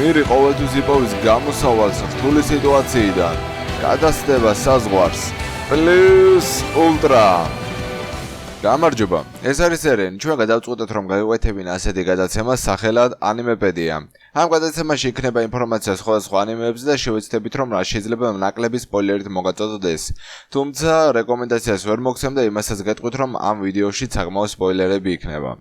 გმირი ყოველთვის იპოვის გამოსავალს რთული სიტუაციიდან. გადასდება საზღვარს. პლუს ულტრა. გამარჯობა. ეს არის სერიალი. ჩვენ გადავწყვეტეთ რომ გავიყვეთებინ ასეთი გადაცემა სახელად ანიმეპედია. ამ გადაცემაში იქნება ინფორმაცია სხვადასხვა ანიმეებზე და შევეცდებით რომ რა შეიძლება ნაკლები სპოილერით მოგაწოდოთ. თუმცა რეკომენდაციას ვერ მოგცემ და იმასაც გეტყვით რომ ამ ვიდეოში საკმაო სპოილერები იქნება.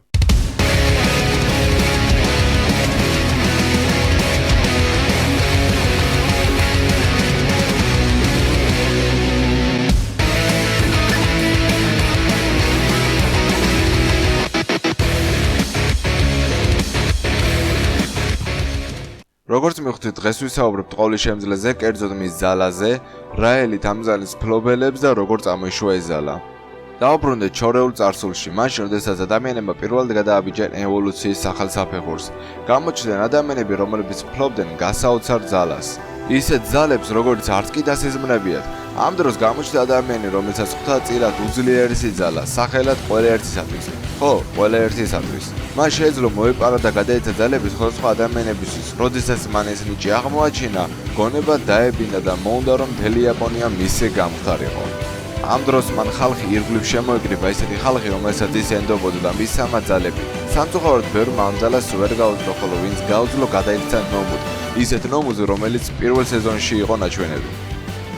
როგორც მივხვდით, დღეს ვისაუბრებთ ყოლის შემძლეზე, კერძოდ მის ძალაზე, რა ელით ამ ძალის მფლობელებს და როგორ წამოიშვა ეს ძალა. დავუბრუნდეთ შორეულ წარსულში, მაშინ, როდესაც ადამიანებმა პირველად გადააბიჯენ ევოლუციის სახელსაფეხურს. გამოჩნდნენ ადამიანები, რომლებიც ფლობდნენ გასაოცარ ძალას. ისეთ ძალებს, როგორც არც კი დასიზმნებიათ. ამ დროს გამოჩნდა ადამიანი, რომელსაც ხვდა წილად უძლიერესი სიძალა, სახელად ყველა ერთისათვის. ხო, ყველა ერთისათვის. მან შეეძლო მოეპარა და გადაეცა ძალები სხვადასხვა ადამიანებისთვის. როდესაც მან ეს ნიჭი აღმოაჩინა, გონება დაებინა და მოუნდა რომ მთელი იაპონია მისი გამხდარიყო. ამ დროს მან ხალხი ირგვლივ შემოეკრიბა, ისეთი ხალხი, რომელსაც ის ენდობოდა და მის სამაძალები. სამწუხაროდ ბევრმა ამ ძალას ვერ გაუძლო, ხოლო ვინც გაუძლო, გადაიქცა ნომად. ისეთ ნომაზე, რომელიც პირველ სეზონში იყო ნაჩვენები.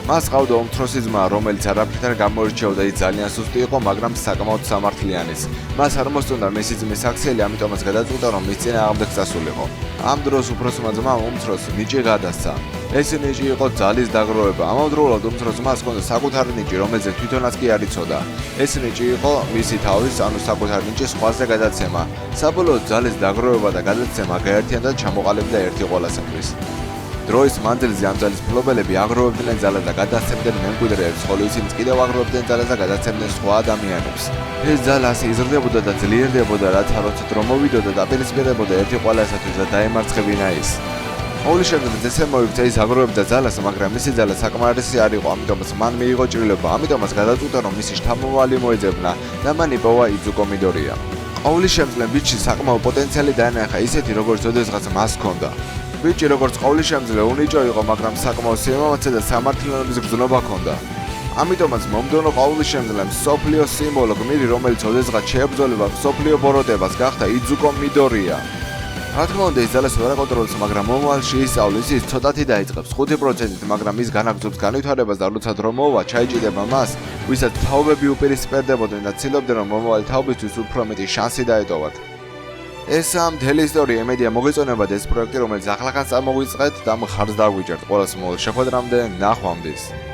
მას ყავდა უმცროსი ძმა, რომელიც არაფრთან გამოირჩეოდა, ის ძალიან სუსტი იყო, მაგრამ საკმაოდ სამართლიანიც. მას არ მოსწონდა მისი ძმის აქციელი, ამიტომაც გადაწყვიტა, რომ მის წინააღმდეგ წასულიყო. ამ დროს უფროსმა ძმამ უმცროს ნიჭი გადასცა. ეს ნიჭი იყო ძალის დაგროვება. ამავდროულად უმცროს ძმას ჰქონდა საკუთარი ნიჭი, რომელზე თვითონაც კი არ იცოდა. ეს ნიჭი იყო მისი თავის, ანუ საკუთარი ნიჭის სხვაზე გადაცემა. საბოლოოდ ძალის დაგროვება და გადაცემა გაერთიანდა და ჩამოყალიბდა ერთი ყველასათვის. დროის მანძილზე ამ ძალის მფლობელები აგროვებდნენ ძალას და გადასცემდნენ მემკვიდრეებს, ხოლო ისინი კიდევ აგროვებდნენ ძალას და გადასცემდნენ სხვა ადამიანებს. ეს ძალა ასე იზრდებოდა და ძლიერდებოდა, რათა როცა დრო მოვიდოდა და დაპირისპირებოდა ერთი ყველასათვის და დაემარცხებინა ის. ყოვლის შემდგომ ესე მოიქცა ის აგროვებდა ძალას, მაგრამ მისი ძალა საკმარისი არ იყო, ამიტომაც მან მიიღო ჭრილობა, ამიტომაც გადაწყვიტა რომ მისი შთამომავალი მოეძებნა და მან იპოვა იძუკო მიდორია. ყოვლის შემდგომ ბიჭი საკმაო პოტენციალი დაენახა, ისეთი როგორც ოდესღაც მას ჰქონდა. ბიჭი როგორც ყოვლის შემძლე უნიჭო იყო, მაგრამ საკმაო სიამოვნებისა და სამართლიანობის გრძნობა ჰქონდა. ამიტომაც მომდევნო ყოვლის შემძლე მსოფლიოს სიმბოლო გმირი, რომელიც ოდესღაც შეებრძოლება მსოფლიო ბოროტებას, გახდა იძუკო მიდორია. რა თქმა უნდა, ის ძალას ვერ აკონტროლებს, მაგრამ მომავალში ისწავლის, ის ცოტათი დაიწყებს 5%-ით, მაგრამ ის განაგრძობს განვითარებას და როცა დრო მოვა, ჩაიჭიდება მას, ვისაც თაობები უპირისპირდებოდნენ და ცდილობდნენ, რომ მომავალი თაობისთვის უფრო მეტი შანსი დაეტოვათ. ესაა მთელი ისტორია, იმედია მოგეწონებათ ეს პროექტი, რომელიც ახლახანს წამოვიწყეთ და მხარს დაგვიჭერთ. ყველას მოვალ შეხვედრამდე, ნახვამდის.